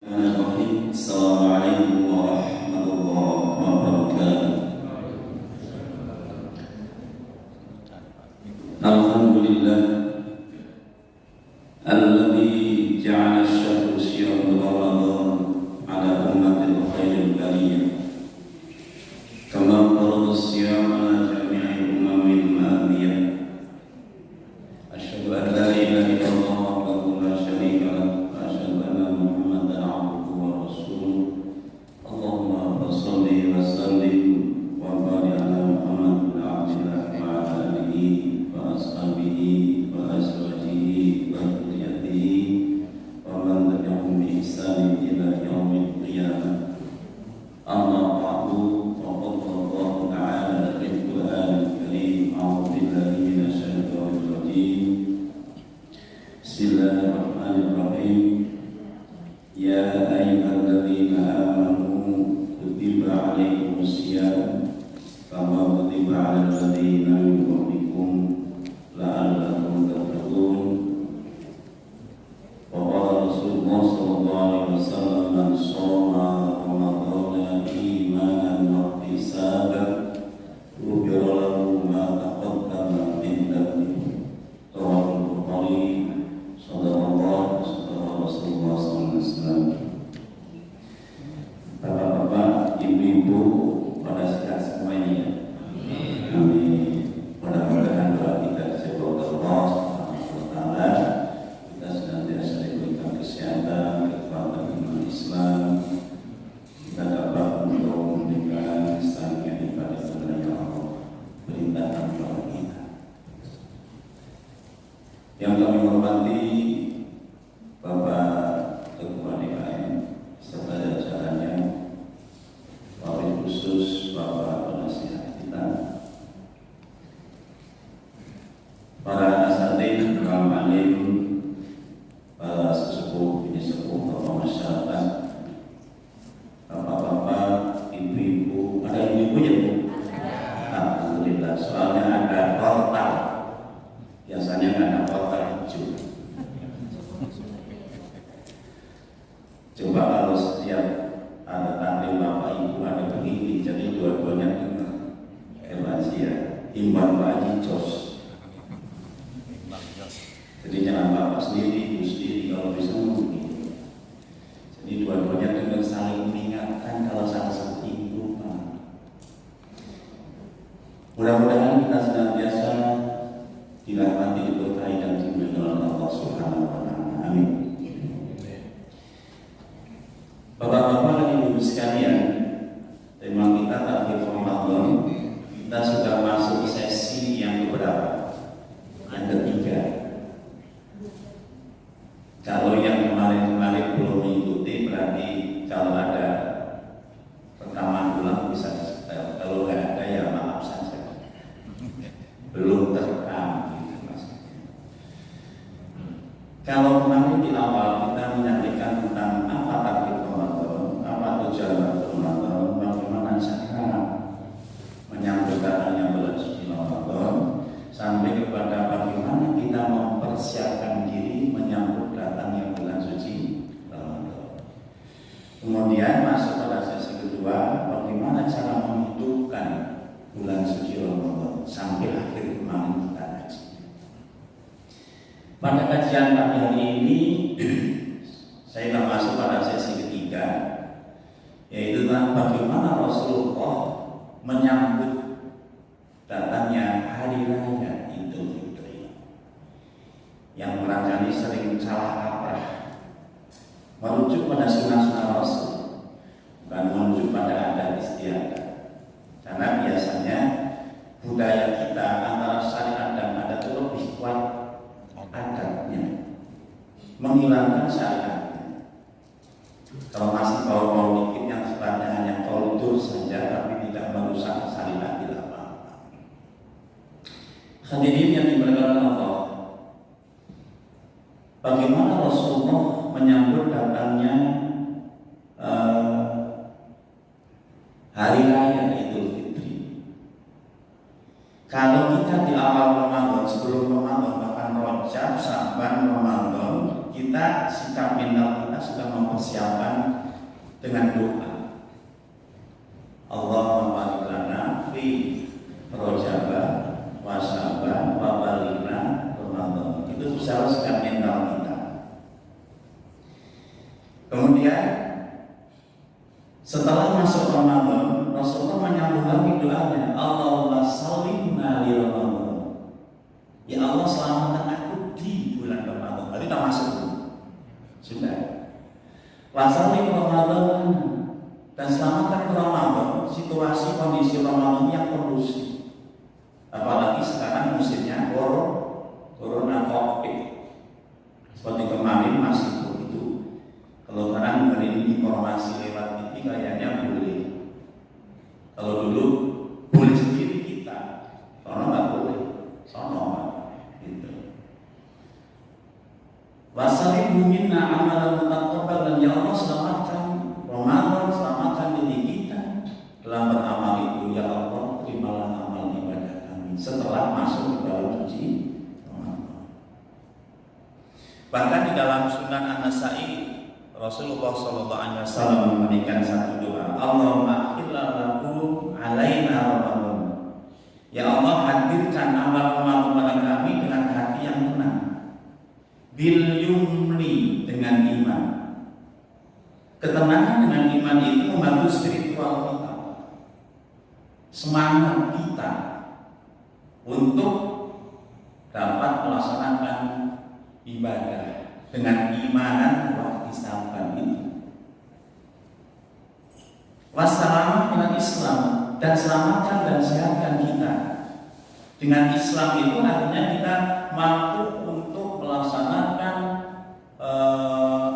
Assalamualaikum warahmatullahi wabarakatuh. Alhamdulillah alladzi ja'ala asy-syahra siyam Ramadan ala ummatil khairil bariyah kama farada as-siyam ala jami'il umamil madiyah. Asyhadu an la ilaha illallah wahdahu la syarika lahu wa asyhadu anna Muhammadan 'abduhu wa rasuluh. Allahumma shalli wa sallim wa barik ala Muhammad bin Abdillah wa ala alihi wa ashabihi wa azwajihi wa dzurriyyatihi wa man tabi'ahum bi ihsan ila yaumil qiyamah. Amma ba'du, faqad Allah ta'ala fil Qur'anil Karim, a'udzu billahi minasy syaithanir rajim. Bismillahirrahmanirrahim. Ya ayyuhalladzina amanu kutiba 'alaikumusiyam kama kutiba 'alal ladzina min qablikum la'allakum tattaqun. Wa qala Rasulullah sallallahu alaihi wasallam, man shoma ramadhana imanan wa ihtisaban ghufira lahu ma taqaddama min dhanbihi. Rawahul Bukhari. Sallallahu Rasulullah sallallahu alaihi wasallam. Bapak-bapak, ibu-ibu, pada sehat semuanya. Amin. Mudah-mudahan doa kita dijawab Allah Subhanahu wa taala. Kita senantiasa diberikan kesehatan, kekuatan iman Islam. Kita dapat menjalankan istana ibadah kepada Allah. Perintahkan kepada kita. Yang kami hormati Bapak Ketua DKM serta jajarannya, wabil khusus Bapak penasihat kita, para asatidz, para alim, para sesepuh, ini sepuh, tokoh masyarakat, bapak-bapak, ibu-ibu, ada ibu-ibunya Bu? Alhamdulillah, soalnya ada portal, biasanya nggak ada portal hijau. Coba kalau setiap ada taklim bapak ibu ada begini, jadi dua-duanya dengar. Ya, imbang Pak Haji Jos. Jadi jangan bapak sendiri, ibu sendiri, kalau bisa begini. Jadi dua-duanya dengar, saling mengingatkan kalau salah satu ibu lupa. Mudah-mudahan kita senantiasa dirahmati, diberkahi dan dimuliakan oleh Allah Subhanahu wa taala. Amin. Bapak-bapak dan ibu sekalian, tema kita Tahlil Ramadan. Kita sudah masuk sesi yang keberapa? Yang ketiga. Kalau yang kemarin-kemarin belum mengikuti, berarti kalau ada rekaman ulang bisa disetel. Kalau nggak ada ya maaf saja. Belum terekam gitu maksudnya. Kalau kemarin di awal kita menyampaikan tentang apa Tahlil Ramadan, apa tujuan Ramadan, bagaimana cara menyambut datangnya bulan suci Ramadan, sampai kepada bagaimana kita mempersiapkan diri menyambut datangnya bulan suci Ramadan. Kemudian masuk pada sesi kedua, bagaimana cara menghidupkan bulan suci Ramadan sampai akhir kemarin kita kaji. Pada kajian pagi hari ini saya akan masuk pada sesi ketiga, yaitu tentang bagaimana Rasulullah menyambut datangnya hari raya Idul Fitri, yang barangkali sering salah kaprah, merujuk pada sunnah-sunnah Rasul, bukan merujuk pada adat istiadat. Karena biasanya budaya kita antara syariat dan adat itu lebih kuat adatnya, menghilangkan syariatnya. Kalau masih bau-bau dikit yang sifatnya hanya kultur saja, tapi tidak merusak syariat, tidak apa-apa. Hadirin yang dimuliakan Allah, bagaimana Rasulullah menyambut datangnya hari raya Idul Fitri? Kalau kita di awal Ramadan, sebelum Ramadan, bahkan Rajab, Syaban, Ramadan, kita sikap mental kita sudah mempersiapkan dengan doa. Allahumma barik lana fi Rajab wa Sya'ban wa balighna Ramadan. Itu secara sikap mental kita. Kemudian setelah masuk Ramadan, Rasulullah menyambung lagi doanya, Allahumma sallimna li Ramadan. Ya Allah, selamatkan aku di bulan Ramadan. Berarti kita masuk dulu. Sudah. Wa sallim Ramadan, dan selamatkan Ramadan, situasi kondisi Ramadan yang kondusif. Apalagi sekarang musimnya corona COVID. Seperti kemarin masih begitu. Kalau sekarang dengerin informasi lewat TV kayaknya boleh. Kalau dulu boleh sendiri kita, soalnya nggak boleh, soalnya gitu. Wasalihu minna amalan mutaqabbal, dan ya Allah selamatkan Ramadan, selamatkan diri kita dalam beramal itu. Ya Allah, terimalah amal ibadah kami setelah masuk ke dalam suci Ramadan. Bahkan di dalam Sunan An-Nasa'i, Rasulullah SAW memberikan satu doa, Allahumma akhillahu alaina Ramadan. Ya Allah, hadirkan amal-amal kepada kami dengan hati yang tenang, bil yumni, dengan iman. Ketenangan dengan iman itu membantu spiritual kita, semangat kita untuk dapat melaksanakan ibadah dengan imanan wahtisaban itu. Wassalamah dengan Islam, dan selamatkan dan sehatkan kita dengan Islam. Itu artinya kita mampu untuk melaksanakan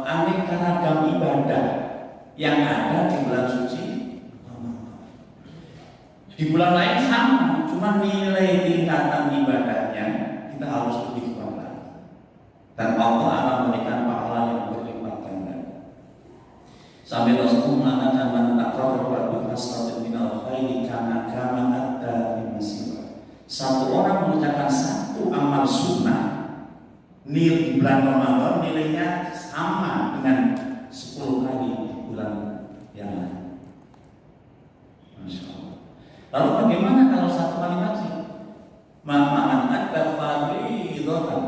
aneka ragam ibadah yang ada di bulan suci Ramadan. Di bulan lain sama, cuma nilai tingkatan ibadahnya kita harus lebih kuat lagi, dan Allah akan memberikan pahala yang berlipat ganda. Sampai Rasulullah mengatakan, man taqarraba bi hasatin minal khairi kana adda min masirah. Satu orang mengerjakan satu amal sunnah di bulan Ramadan, nilainya sama dengan 10 kali di bulan yang lain. Masya Allah. Lalu bagaimana kalau satu kali haji? Ma'an adda fardidatan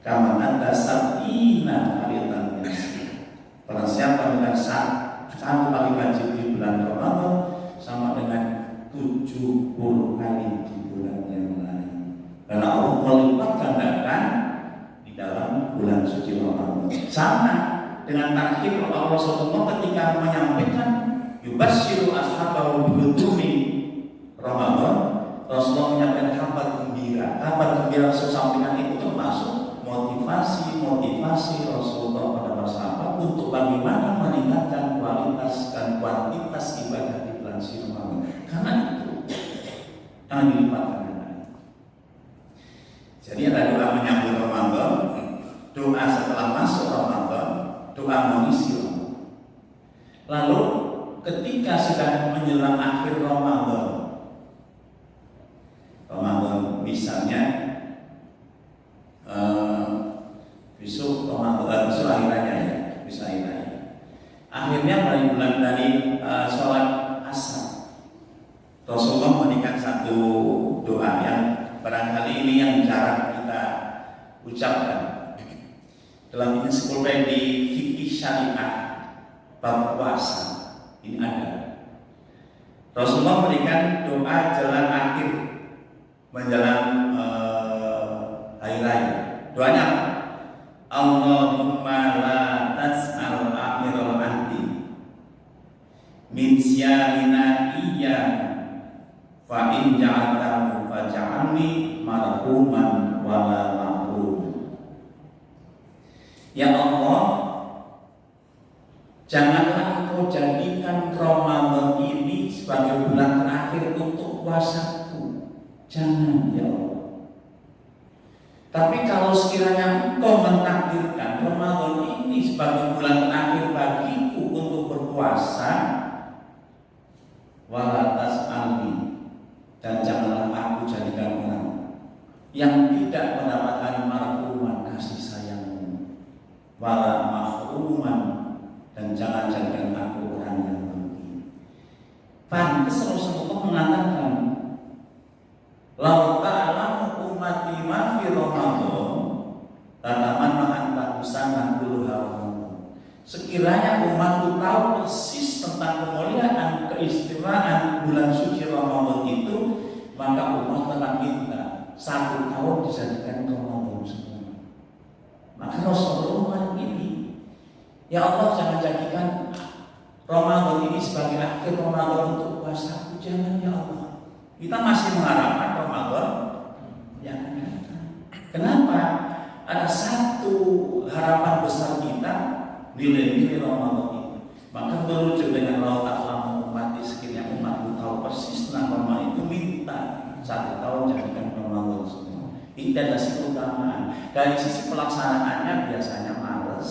kama adda sab'ina fardidatan. Barang siapa dengan satu kali haji di bulan Ramadan sama dengan 70 kali di bulan yang lain. Karena Allah melipat gandakan di dalam bulan suci Ramadan. Sama dengan takhir Allah Rasulullah ketika menyampaikan yubasyiru ashabahu bihudumi Ramadan. Rasulullah menyampaikan kabar gembira. Kabar gembira sesampaikan itu termasuk motivasi Rasulullah pada para sahabat untuk bagaimana meningkatkan kualitas dan kuantitas ibadah di bulan suci Ramadan. Karena itu jangan dilipatkan. Jadi ada doa menyambut Ramadan, doa setelah masuk Ramadan, doa mengisi Ramadan. Lalu ketika sudah menjelang akhir Ramadan, misalnya besok Ramadan, besok akhir raya ya, besok akhir raya. Akhirnya dari sholat asar, Rasulullah memberikan satu doa yang barangkali ini yang jarang kita ucapkan. Dalam ensiklopedia fikih syariah bab puasa ini ada. Rasulullah memberikan doa jalan akhir menjelang hari raya. Doanya apa? Allahumma la tas'al akhiral ahdi min syarina iya fa in ja'altahu faj'alni marhuman wala mahrum. Ya Allah, janganlah Engkau jadikan Ramadan ini sebagai bulan terakhir untuk puasaku. Jangan ya Allah. Tapi kalau sekiranya Engkau mentakdirkan Ramadan ini sebagai bulan terakhir bagiku untuk berpuasa, wala tas'alni, dan janganlah aku jadikan orang yang tidak mendapatkan marhuman kasih sayangmu. wala mahruman, dan jangan jadikan aku orang yang rugi. Pantes Rasulullah mengatakan, lau ta'lamu ummati ma fi Ramadan, tatamanna anta kusana kullu Ramadan. Sekiranya umatku tahu persis tentang kemuliaan, keistimewaan bulan suci Ramadan itu, maka umat akan minta 1 tahun dijadikan Ramadan semua. Maka Rasulullah ini, ya Allah, jangan jadikan Ramadan ini sebagai akhir Ramadan untuk puasa. Jangan, ya Allah. Kita masih mengharapkan Ramadan yang akan datang. Kenapa? Ada satu harapan besar kita, nilai-nilai Ramadan itu. Maka berujuk dengan laut ta'lamu ummati, sekiranya umatku tahu persis tentang Ramadan itu, minta 1 tahun jadikan Ramadan semua. Ini adalah sisi keutamaan. Dari sisi pelaksanaannya biasanya males,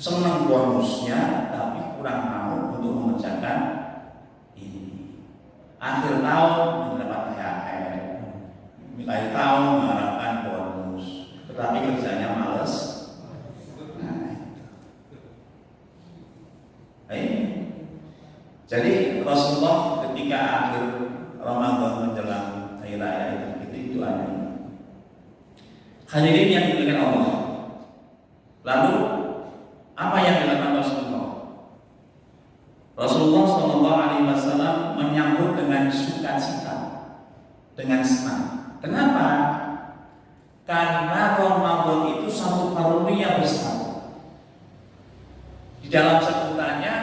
senang bonusnya, tapi kurang mau untuk mengerjakan ini. Akhir tahun mendapat THR, akhir tahun mengharapkan bonus, tetapi kerjanya males. Jadi Rasulullah ketika akhir Ramadan menjelang hari raya itu ada ini. Hadirin yang dimuliakan Allah. Lalu apa yang dilakukan Rasulullah? Rasulullah SAW menyambut dengan sukacita, dengan senang. Kenapa? Karena Ramadan itu satu karunia besar. Di dalam sebutannya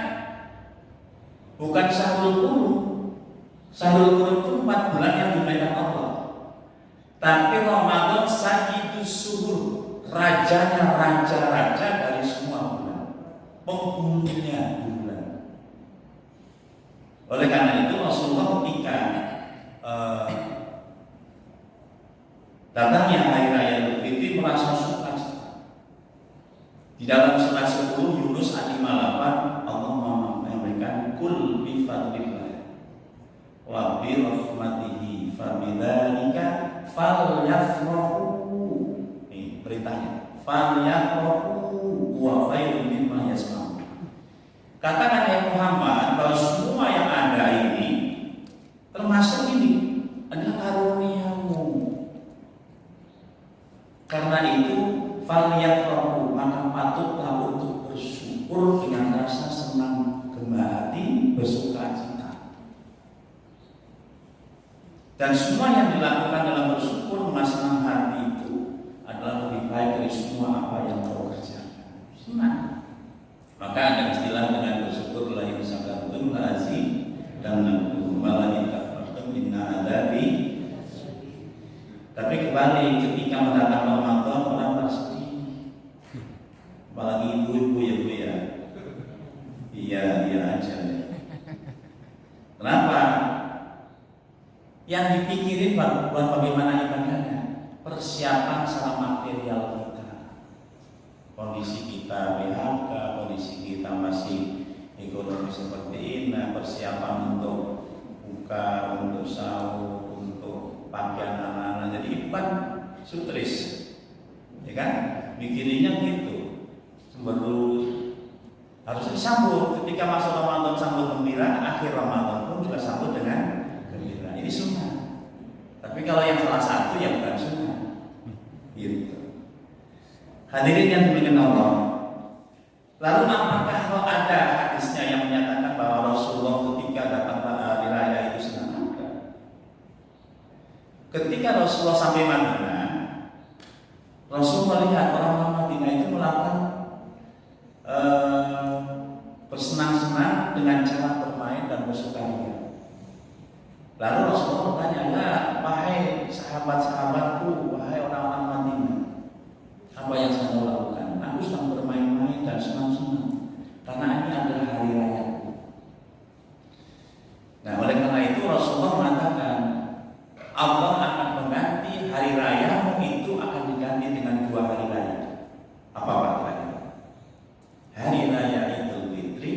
bukan Syahrul Qur'an. Syahrul Qur'an itu 4 bulan yang dimuliakan Allah. Tapi Ramadan Sayyidus Suhur, rajanya raja-raja dari semua bulan, penghulunya bulan. Oleh karena itu Rasulullah ketika datangnya hari raya Idul Fitri merasa suka. Di dalam surah 10 Yunus ayat 58 Allah memberikan kul bi fadlillah wa bi rahmatihi fabidzalika falyafrahu. Ini beritanya, falyafrahu wa khairun mimma yasma'un. Katakan ya Muhammad bahwa semua yang ada ini, termasuk ini, adalah karuniamu. Karena itu falyafrahu, maka patutlah untuk bersyukur dengan rasa senang, gembira hati, bersuka cita. Dan semua yang dilakukan dalam bersyukur dengan senang hati itu adalah lebih baik dari semua apa yang kau kerjakan. Senang. Maka ada istilah dengan bersyukur la yusabatun lazi dan malaikat kafartum inna adabi. Tapi kembali ketika mendatang Ramadan orang bersedih. Apalagi ibu-ibu ya Bu ya. Iya aja. Kenapa? Yang dipikirin bukan bagaimana ibadahnya, persiapan secara material kita. Kondisi kita PHK, kondisi kita masih ekonomi seperti ini, persiapan untuk buka, untuk sahur, untuk pakaian anak-anak. Jadi bukan sutris, ya kan? Mikirinnya gitu. Harus disambut ketika masuk Ramadan, sambut gembira, akhir Ramadan pun juga sambut dengan gembira. Ini sunnah. Tapi kalau yang salah satu ya bukan sunnah. Gitu. Hadirin yang dimuliakan Allah. Lalu apakah kalau ada hadisnya yang menyatakan bahwa Rasulullah ketika datang hari raya itu senang? Ketika Rasulullah sampai Madinah, Rasul melihat orang-orang Madinah itu melakukan bersenang-senang dengan cara bermain dan bersukaria. Lalu Rasulullah bertanya, "Ya, wahai sahabat-sahabatku, wahai orang-orang Madinah, apa yang saya mau lakukan? Aku sedang bermain-main dan senang-senang karena ini adalah hari raya." Nah, oleh karena itu Rasulullah mengatakan, Allah akan mengganti hari rayamu itu akan diganti dengan 2 hari raya. Apa kira-kira? Hari raya Idul Fitri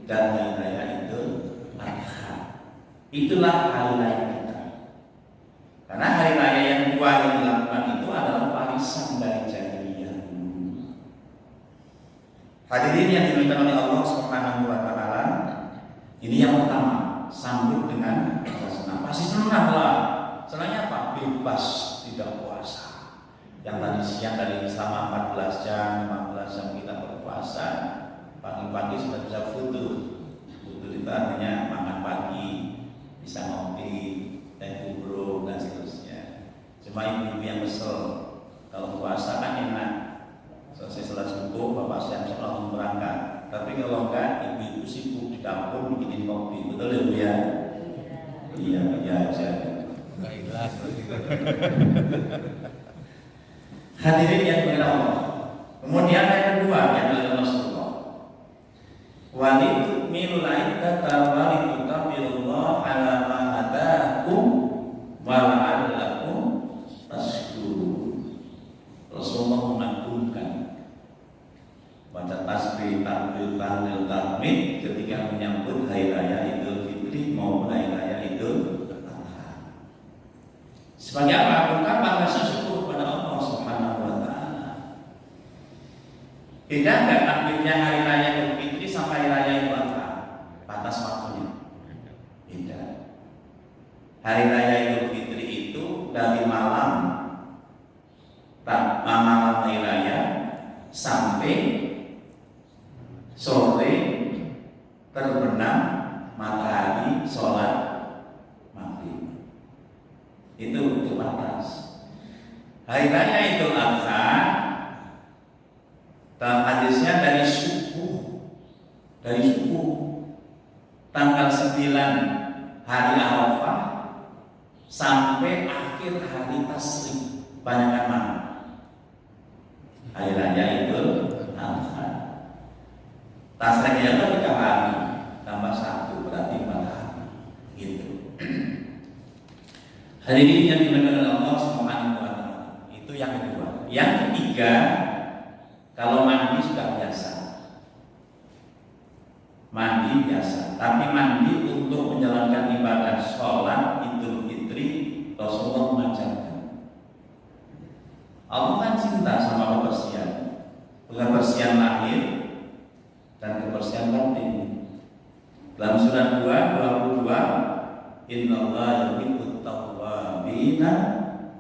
dan hari raya Idul Adha. Itulah hari raya kita. Karena hari raya yang 2 yang dilakukan itu adalah warisan dari jahiliyah. Hadirin yang dimuliakan oleh Allah Subhanahu wa taala, ini yang pertama, sambut dengan rasa senang. Pasti senang lah. Senangnya apa? Bebas, tidak puasa. Yang tadi siang dari selama 14 jam, 15 jam kita berpuasa, pagi-pagi sudah bisa futur. Futur itu artinya makan pagi, bisa ngopi, teh bubur dan seterusnya. Cuma ibu-ibu yang kesel, kalau puasa kan enak. Selesai sholat subuh, bapak siap-siap langsung berangkat. Tapi kalau enggak, ibu-ibu sibuk di dapur bikinin kopi, betul ya Bu ya? Iya, iya, iya. Enggak ikhlas. Hadirin yang dimuliakan Allah. Kemudian yang kedua yang dilakukan Rasulullah. Walitu milai kata walitu tabilullah ala ma hadakum wa la'allakum tashkurun. Rasulullah mengagungkan baca tasbih, takbir, tahlil, tahmid ketika menyambut hari raya Idul Fitri maupun hari raya Idul Adha. Sebagai apa? Ungkapan rasa syukur kepada Allah Subhanahu wa taala. Beda enggak takbirnya hari raya Idul Fitri sampai hari raya Idul Adha? Batas waktunya. Beda. Hari raya Idul Fitri itu dari malam hari raya sampai sore terbenam matahari sholat maghrib. Itu batas. Hari raya Idul Adha dalam hadisnya dari subuh tanggal 9 hari Arafah sampai akhir hari Tasyrik, banyakkan mana? Hari raya Idul Adha. Tasriknya itu 3 hari tambah 1 berarti 4 hari. Gitu. Hadirin yang dimuliakan Allah Subhanahu wa taala. Itu yang kedua. Yang ketiga, kalau mandi sudah biasa. Mandi biasa, tapi mandi untuk menjalankan ibadah sholat Idul Fitri Rasulullah mengajarkan. Allah kan cinta sama kebersihan, kebersihan lahir dan kebersihan batin. Dalam surat 2:22, Innallaha yuhibbut tawwabina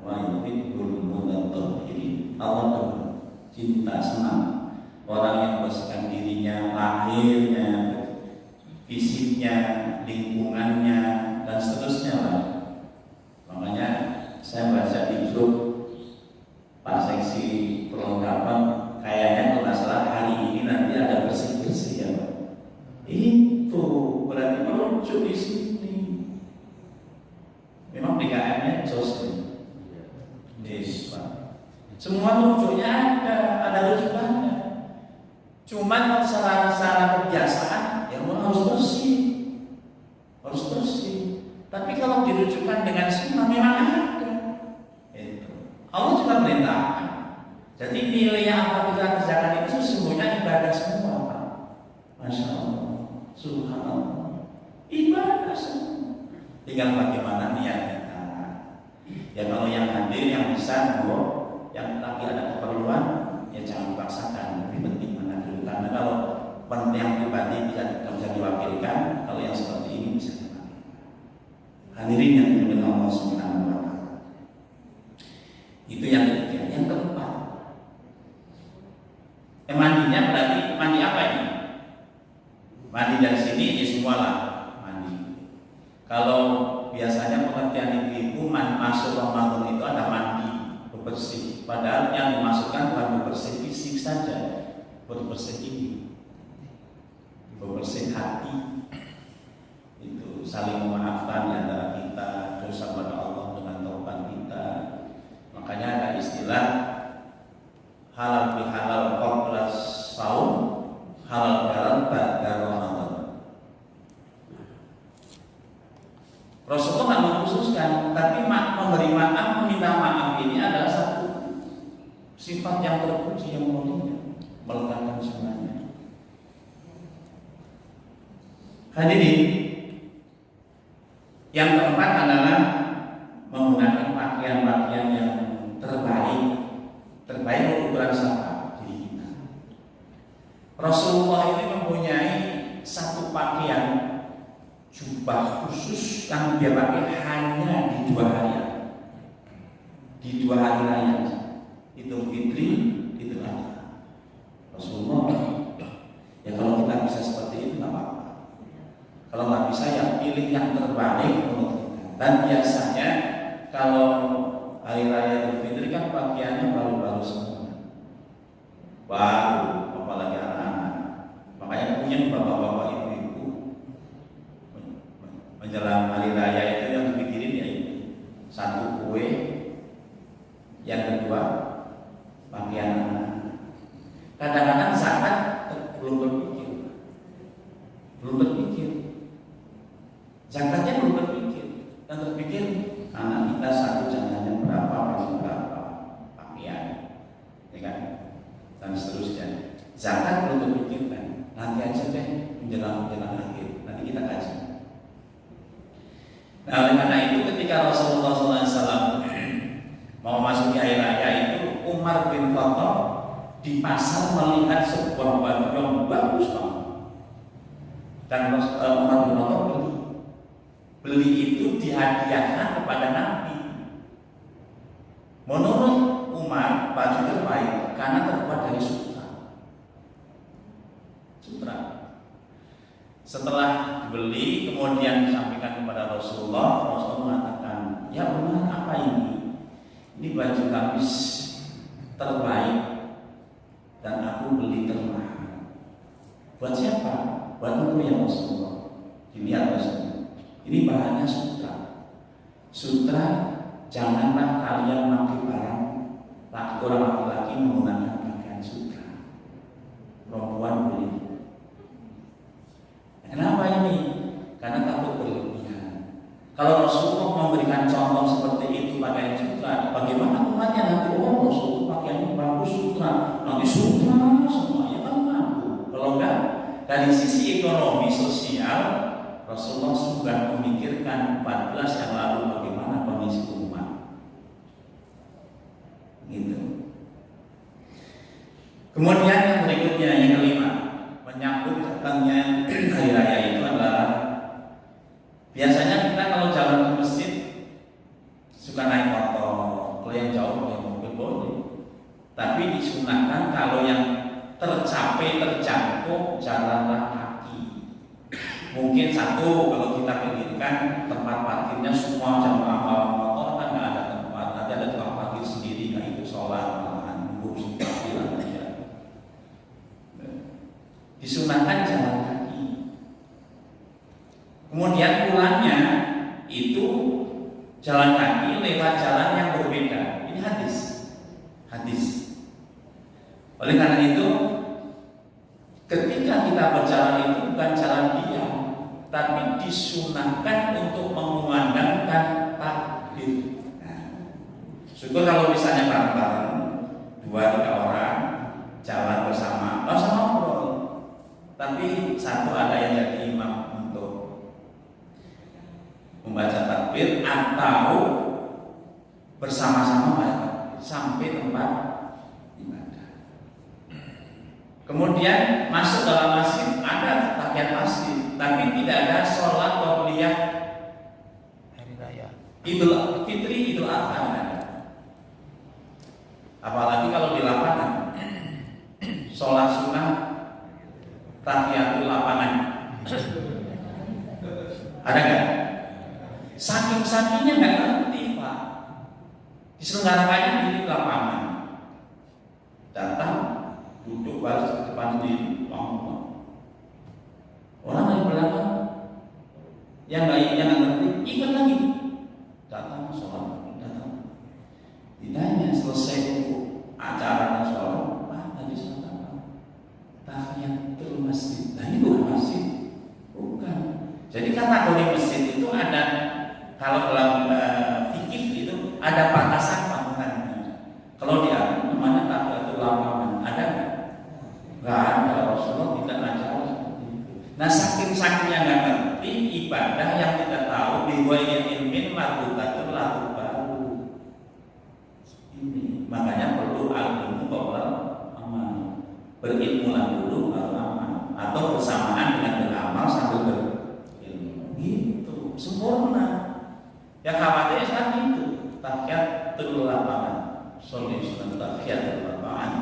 wa yuhibbul mutatahhirin. Allah cinta, senang orang yang membersihkan dirinya, lahirnya, fisiknya, lingkungannya, dan seterusnya lah. Makanya saya baca di grup Pak Seksi perlengkapan, kayaknya kalau nggak salah hari ini nanti ada bersih-bersih ya Pak. Itu berarti merujuk di sini. Memang DKM-nya jos yes, Pak. Semua rujuknya ada rujukannya. Cuman secara kebiasaan ya harus bersih, Tapi kalau dirujukkan dengan sunnah memang ada. Allah juga perintahkan. Jadi nilai yang apa kita kerjakan itu sesungguhnya ibadah semua, Pak. Masya Allah, Subhanallah, ibadah semua. Tinggal bagaimana niat kita. Ya kalau yang hadir, yang bisa, yang lagi ada keperluan, ya jangan dipaksakan. Lebih penting mana dulu. Karena kalau yang pribadi bisa diwakilkan, kalau yang seperti ini bisa diwakilkan. Hadirin yang dimuliakan Allah Subhanahu wa taala. Itu yang ketiga. Yang keempat, mandinya berarti mandi apa ini? Mandi dari sini ini semua lah mandi. Kalau biasanya pengertian ibu masuk Ramadan itu ada mandi bersih. Padahal yang dimasukkan bukan bersih fisik saja, bersih ini, bersih hati. Itu saling memaafkan di antara kita, dosa pada Allah dengan taubat kita. Makanya ada istilah halal bihalal qabla saum, halal bihalal ba'da Ramadan. Rasulullah tidak mengkhususkan, tapi memberi maaf, meminta maaf ini adalah satu sifat yang terpuji, yang mulia, meletakkan semuanya. Hadirin, yang keempat adalah menggunakan pakaian-pakaian yang terbaik ukuran siapa? Diri kita. Rasulullah 2 hari raya, Idul Fitri, Idul Adha. Rasulullah, ya kalau kita bisa seperti itu nggak apa-apa. Kalau nggak bisa ya pilih yang terbaik untuk kita. Dan biasanya kalau hari raya Idul Fitri kan pakaiannya baru-baru semua, baru, apalagi anak-anak. Makanya punya bapak-bapak ibu-ibu menjelang hari raya itu yang dipikirin ya itu, 1 kue, yang kedua pakaian anak. Kadang-kadang zakat belum berpikir, zakatnya belum berpikir, dan terpikir anak kita 1 jangannya berapa, paling berapa pakaian, ya kan, dan seterusnya. Zakat belum terpikirkan, nanti aja deh menjelang akhir, nanti kita kaji. Nah, oleh karena itu ketika Rasulullah SAW mau masuk hari raya itu, Umar bin Khattab di pasar melihat sebuah baju yang bagus banget, dan Umar bin Khattab beli itu dihadiahkan kepada Nabi. Menurut Umar, baju terbaik karena terbuat dari sutra. Setelah dibeli kemudian disampaikan kepada Rasulullah, Rasulullah mengatakan, ya Umar, apa ini? Ini baju gamis terbaik dan aku beli termahal. Buat siapa? Buat aku ya Rasulullah. Dilihat Rasulullah, ini bahannya sutra. Sutra, janganlah kalian pakai barang orang laki-laki menggunakan pakaian sutra. Perempuan beli. Kenapa ini? Karena takut berlebihan. Kalau Rasulullah memberikan contoh seperti itu pakaian sutra, bagaimana umatnya nanti? Oh, Rasulullah pakaiannya bagus sutra, nanti sutra semuanya kan mampu. Kalau enggak, dari sisi ekonomi sosial, Rasulullah sudah memikirkan 14 yang lalu bagaimana kondisi umat. Gitu. Kemudian yang berikutnya, yang kelima, menyambut datangnya hari raya itu adalah biasanya kita kalau jalan ke masjid suka naik motor, kalau yang jauh pakai mobil boleh, tapi disunahkan kalau yang terjangkau jalanlah kaki. Mungkin 1 kalau kita pikirkan tempat parkirnya semua jamaah bawa motor kan nggak ada tempat, nanti ada tempat parkir sendiri, nggak itu sholat malahan nunggu parkiran aja. Disunahkan jalan kaki. Kemudian pulangnya itu jalan kaki lewat jalan yang berbeda. Ini hadis. Oleh karena itu, ketika kita berjalan itu bukan jalan diam, tapi disunahkan untuk mengumandangkan takbir. Syukur kalau misalnya bareng-bareng 2-3 orang jalan bersama, nggak usah ngobrol. Tapi 1 ada yang jadi imam untuk membaca takbir atau bersama-sama sampai tempat ibadah. Kemudian masuk dalam masjid, ada tahiyat masjid, tapi tidak ada sholat qobliyah hari raya Idul Fitri, Idul Adha. Apalagi kalau di lapangan, sholat sunnah tahiyatul lapangan. Ada nggak? Saking-sakingnya nggak ngerti Pak. Diselenggarakannya di lapangan. Datang, duduk baris di depan sendiri, orang dari belakang yang nggak ngerti ikut lagi. Datang sholat, datang. Ditanya selesai acara sholat, tadi sholat apa? Tahiyatul masjid. Nah ini bukan masjid, bukan. Jadi kategori masjid itu ada, kalau dalam fikih itu ada batasan bangunannya. Kalau dia namanya tahiyatul lapangan, ada nggak? Nggak ada. Rasulullah tidak ajar seperti itu. Nah saking-sakingnya nggak ngerti ibadah yang kita tahu biwayin ilmin marbutatun lahu baru. Ini makanya perlu ilmu qabla amal. Berilmulah dulu baru amal, atau bersamaan dengan beramal sambil berilmu. Gitu, sempurna. Yang khawatirnya saat itu tahiyatul lapangan. tahiyatul arba'an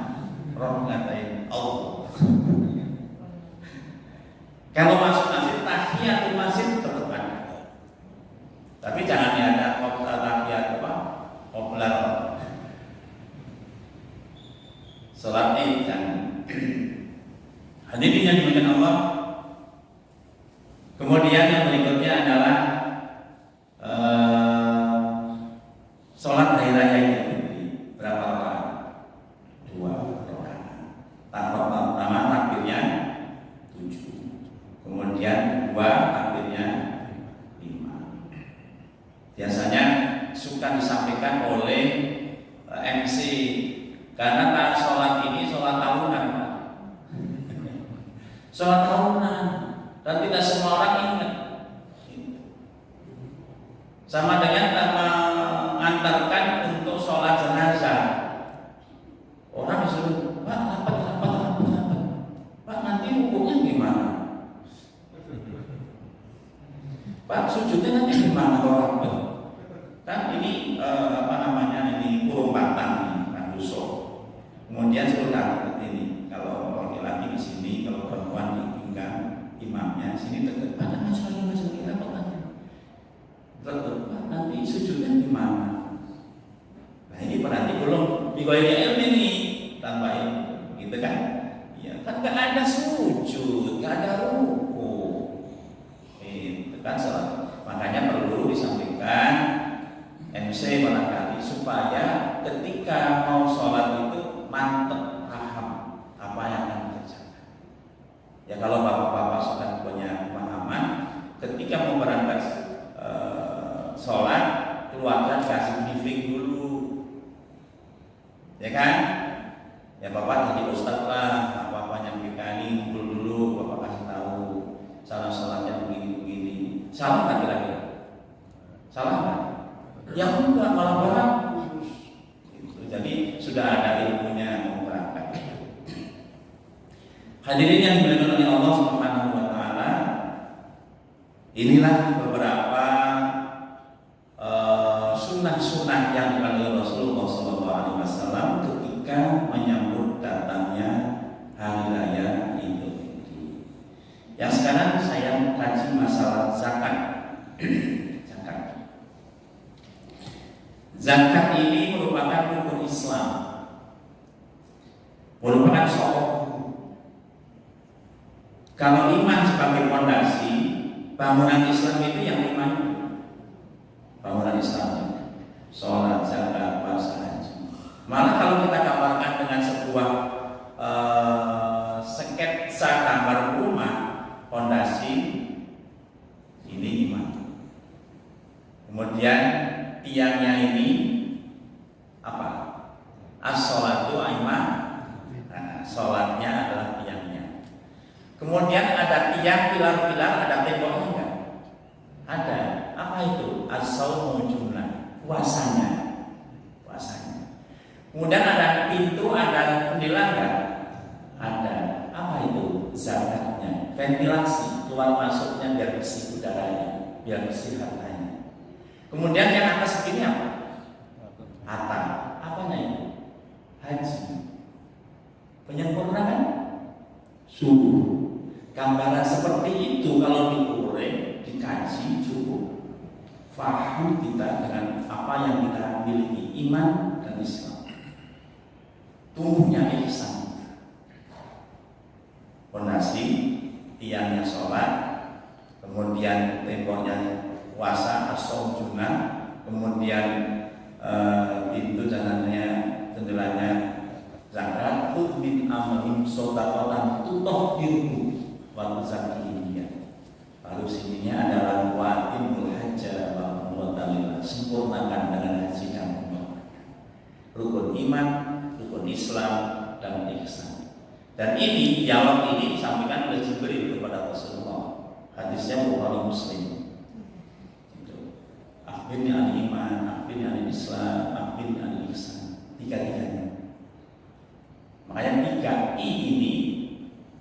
rakaatain Allah. Kalau masuk masjid tahiyatul masjid tetap ada. Tapi jangan ada tahiyat populer. Salat Id jangan. Hadirin yang dimuliakan Allah. Kemudian yang berikutnya adalah sholat hari raya Idul Fitri. Berapa rakaat? 2 rakaat. Pertama takbirnya 7. Kemudian 2 takbirnya 5. Biasanya suka disampaikan oleh MC karena sholat ini sholat tahunan, sholat tahunan. Dan tidak semua orang ingat. Sama dengan mengantarkan untuk sholat jenazah. Orang disuruh, Pak, Pak, nanti hukumnya gimana? Pak, sujudnya nanti gimana orang? Kan ini ini kurung batang, kan busuk. Kemudian suruh seperti ini. Kalau laki-laki di sini, kalau perempuan di pinggang imamnya sini dekat, Pak, maju lagi apa tanya? Pak, nanti sujudnya gimana? Nah ini berarti belum dikoyaknya ini tanpa ini, gitu kan? Ya kan nggak ada sujud, nggak ada ruku, itu kan salah. Makanya perlu disampaikan MC barangkali supaya ketika mau sholat itu mantep paham apa yang akan dikerjakan. Ya kalau bapak-bapak sudah punya pemahaman, ketika mau berangkat sholat, keluarga kasih briefing dulu, ya kan? Ya bapak jadi ustadz lah, apa-apa nyampaikan ini ngumpul dulu, bapak kasih tahu salah-salahnya begini-begini. Salah nggak kira-kira? Salah nggak? Yang enggak malah bagus. Jadi sudah ada ilmunya mau berangkat. Hadirin yang dimuliakan oleh Allah Subhanahu wa taala, inilah beberapa sunnah-sunnah yang dilakukan Rasulullah SAW ketika menyambut datangnya hari raya Idul Fitri. Yang sekarang saya kaji masalah zakat. Zakat ini merupakan rukun Islam, merupakan sokok. Kalau iman sebagai fondasi, bangunan Islam itu yang 5 itu. Bangunan Islam, sholat, zakat, puasa, haji. Malah kalau kita gambarkan dengan sebuah sketsa gambar rumah, fondasi ini iman. Kemudian tiangnya ini apa? As-sholatu iman. Nah, sholatnya adalah tiangnya. Kemudian ada tiang, pilar-pilar, ada temboknya enggak? Ada. Apa itu? As-shaumu jumlah, puasanya. Kemudian ada pintu, ada jendela enggak? Ada. Apa itu? Zakatnya. Ventilasi, keluar masuknya biar bersih udaranya, biar bersih hartanya. Kemudian yang atas ini apa? Atap. Apanya itu? Haji. Penyempurnaan subuh. Gambaran seperti itu kalau diurai, dikaji cukup. Faham kita dengan apa yang kita miliki, iman dan Islam. Tumbuhnya ihsan. Fondasi, tiangnya sholat, kemudian temboknya puasa asal jurnal, kemudian pintu jalannya jendelanya zakat, min amalin sodaqatan tutahhiruhu wa tuzakkihi. Lalu sininya adalah wa'imul hajja wa mutalillah, sempurnakan dengan haji dan umrah. Rukun iman, rukun Islam dan ihsan. Dan ini dialog ini disampaikan oleh Jibril kepada Rasulullah. Hadisnya Bukhari Muslim. Akhirnya al-iman, akhirnya al-Islam, akhirnya al-ihsan. Tiga-tiganya. Makanya 3 I ini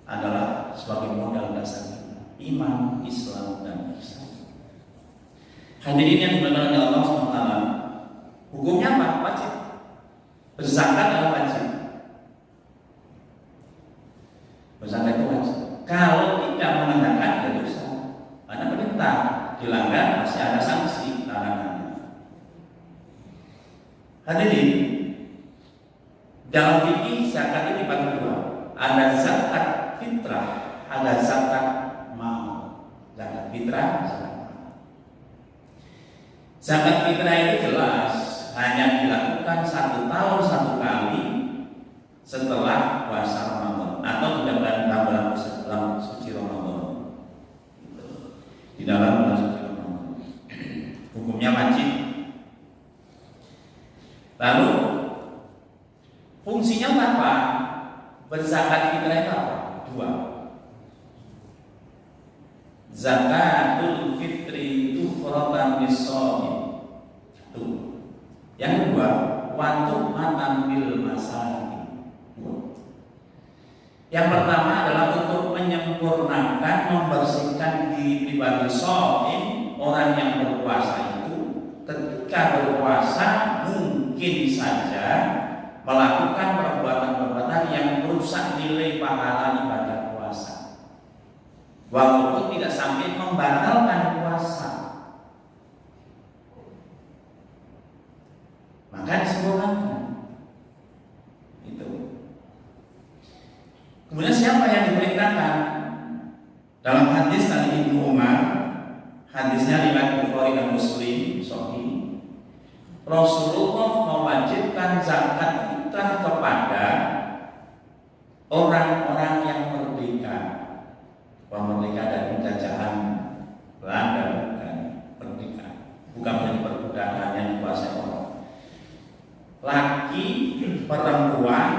adalah sebagai modal dasar kita. Iman, Islam, dan ihsan. Hadirin yang dimuliakan oleh Allah SWT, hukumnya apa? Wajib. Berzakat adalah wajib. Hadirin, dalam fikih zakat ini dibagi dua. Ada zakat fitrah, ada zakat mal. Zakat fitrah, zakat mal. Zakat fitrah itu jelas hanya dilakukan 1 tahun 1 kali setelah puasa Ramadan atau di dalam suci Ramadan. Di dalam bulan suci Ramadan. Hukumnya wajib. Lalu fungsinya apa? Berzakat fitrah itu apa? 2. Zakatul fitri tufratan lis-shaim. Yang kedua, waktu matan bil masakin. Yang pertama adalah untuk menyempurnakan, membersihkan diri pribadi shaim, orang yang berpuasa itu ketika berpuasa mungkin saja melakukan perbuatan-perbuatan yang merusak nilai pahala ibadah puasa, walaupun tidak sampai membatalkan puasa, maka disempurnakan. Itu. Kemudian siapa yang diperintahkan? Dalam hadis dari Ibnu Umar, hadisnya riwayat Bukhari dan Muslim, sahih. Rasulullah mewajibkan zakat fitrah kepada orang-orang yang merdeka. Merdeka dari penjajahan Belanda, bukan merdeka, bukan menjadi perbudakan yang dikuasai orang. Laki, perempuan,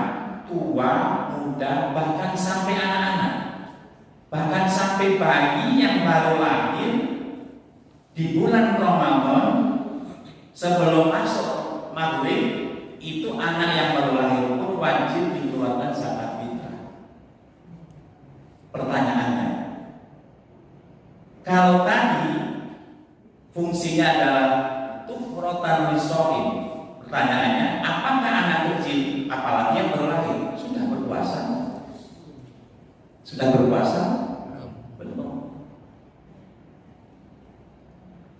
tua, muda, bahkan sampai anak-anak, bahkan sampai bayi yang baru lahir di bulan Ramadan sebelum masuk maghrib, itu anak yang baru lahir pun wajib dikeluarkan zakat fitrah. Pertanyaannya, kalau tadi fungsinya adalah tufratan lis-shaim, pertanyaannya, apakah anak kecil, apalagi yang baru lahir, sudah berpuasa? Sudah berpuasa? Belum.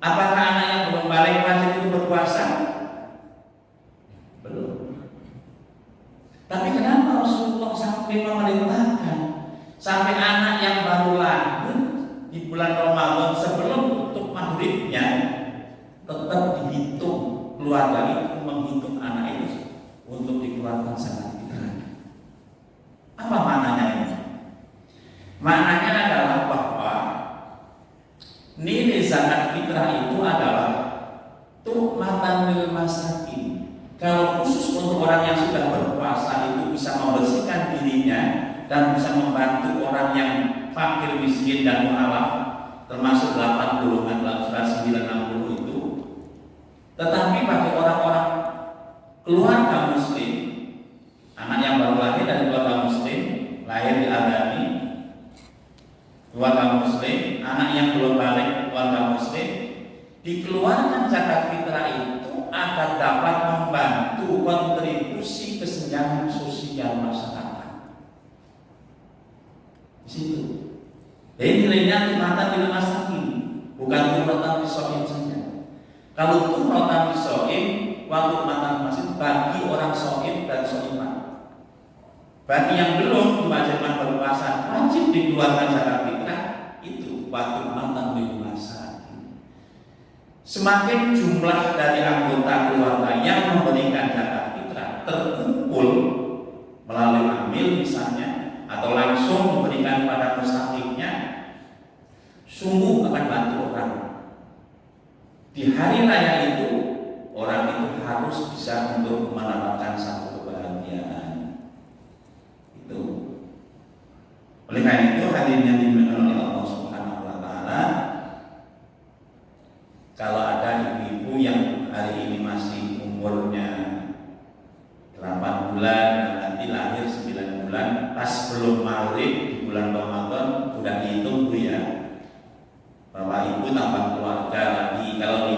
Apakah anak yang belum balik wajib itu berpuasa? Belum. Tapi kenapa Rasulullah sampai memerintahkan sampai anak yang baru lahir di bulan Ramadan sebelum tutup maghribnya tetap dihitung, keluarga itu menghitung anak itu untuk dikeluarkan zakat fitrah? Apa maknanya ini? Maknanya adalah bahwa nilai zakat fitrah itu adalah tuhmatan lil masakin. Kalau khusus untuk orang yang sudah berpuasa itu bisa membersihkan dirinya dan bisa membantu orang yang fakir, miskin dan mu'alaf, termasuk 8 golongan dalam surat 960 itu. Tetapi bagi orang-orang keluarga muslim, anak yang baru lahir dari keluarga muslim, lahir di Adani, keluarga muslim, anak yang belum balik keluarga muslim, dikeluarkan zakat fitrah itu akan dapat membantu kontribusi kesenjangan sosial masyarakat. Di situ. Jadi nilainya timatan bil masakin, bukan timatan lis-shaim saja. Kalau timatan lis-shaim, waktu timatan masih bagi orang shaim dan shaimah. Bagi yang belum diwajibkan berpuasa, wajib dikeluarkan zakat fitrah, itu waktu timatan bil masakin. Semakin jumlah dari anggota keluarga yang memberikan zakat fitrah terkumpul melalui amil misalnya, atau langsung memberikan pada mustahiknya, sungguh akan bantu orang. Di hari raya itu orang itu harus bisa untuk mendapatkan satu kebahagiaan. Itu. Oleh karena itu hadirin yang dimuliakan oleh Allah Subhanahu wa taala, kalau ada ibu-ibu yang hari ini masih umurnya 8 bulan dan nanti lahir 9 bulan, pas belum maghrib di bulan Ramadan, udah dihitung Bu ya, bahwa ibu tambah keluarga lagi. Kalau